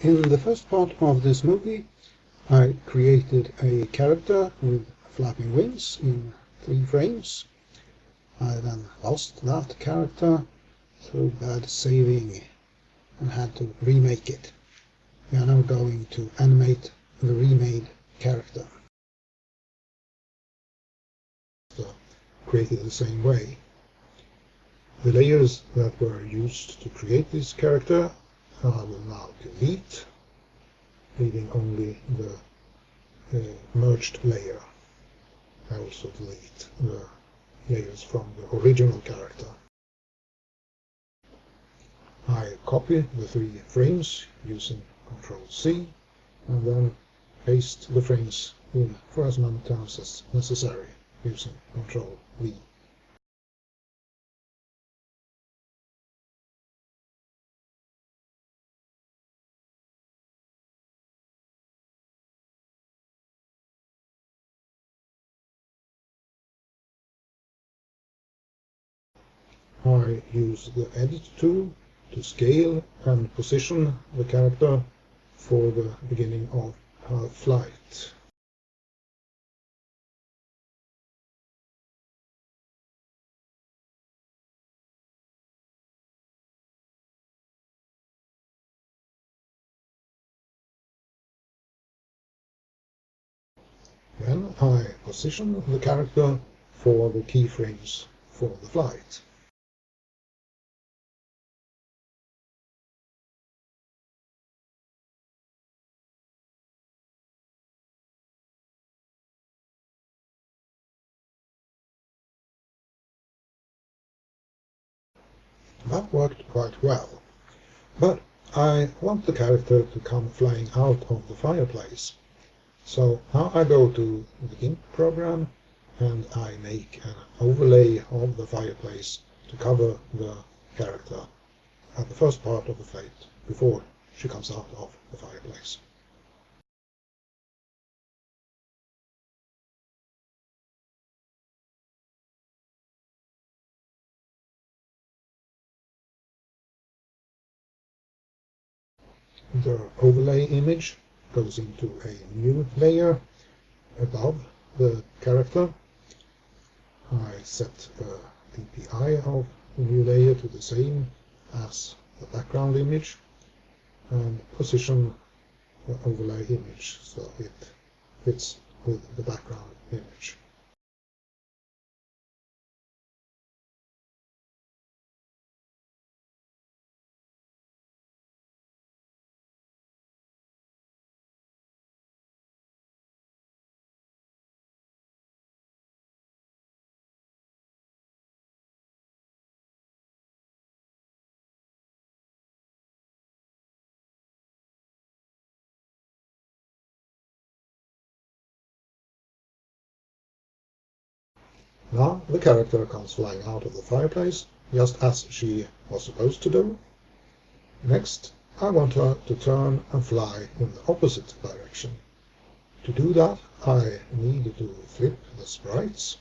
In the first part of this movie, I created a character with flapping wings in 3 frames. I then lost that character through bad saving and had to remake it. We are now going to animate the remade character. Created the same way. The layers that were used to create this character I will now delete, leaving only the merged layer. I also delete the layers from the original character. I copy the 3 frames using Ctrl+C and then paste the frames in for as many times as necessary using Ctrl+V. I use the Edit tool to scale and position the character for the beginning of her flight. Then I position the character for the keyframes for the flight. That worked quite well, but I want the character to come flying out of the fireplace. So now I go to the GIMP program and I make an overlay of the fireplace to cover the character at the first part of the flight before she comes out of the fireplace. The overlay image goes into a new layer above the character. I set the DPI of the new layer to the same as the background image and position the overlay image so it fits with the background image. Now the character comes flying out of the fireplace, just as she was supposed to do. Next, I want her to turn and fly in the opposite direction. To do that, I need to flip the sprites.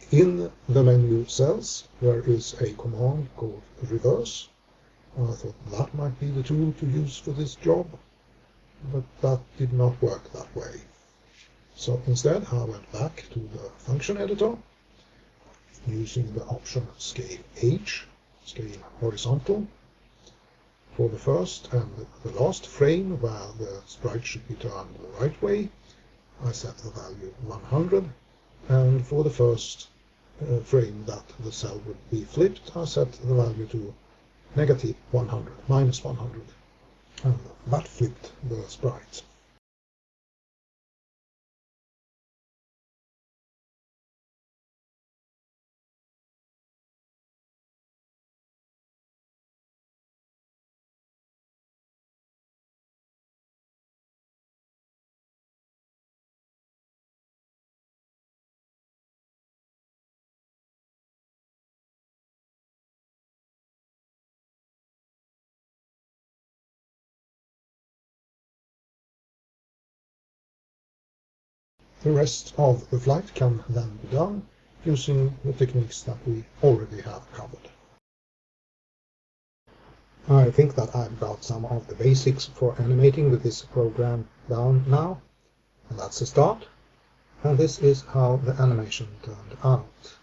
In the menu cells, there is a command called reverse. I thought that might be the tool to use for this job, but that did not work that way. So instead I went back to the function editor, using the option Scale H, scale horizontal. For the first and the last frame where the sprite should be turned the right way, I set the value 100, and for the first frame that the cell would be flipped, I set the value to -100, -100, and that flipped the sprite. The rest of the flight can then be done using the techniques that we already have covered. I think that I've got some of the basics for animating with this program down now, and that's a start. And this is how the animation turned out.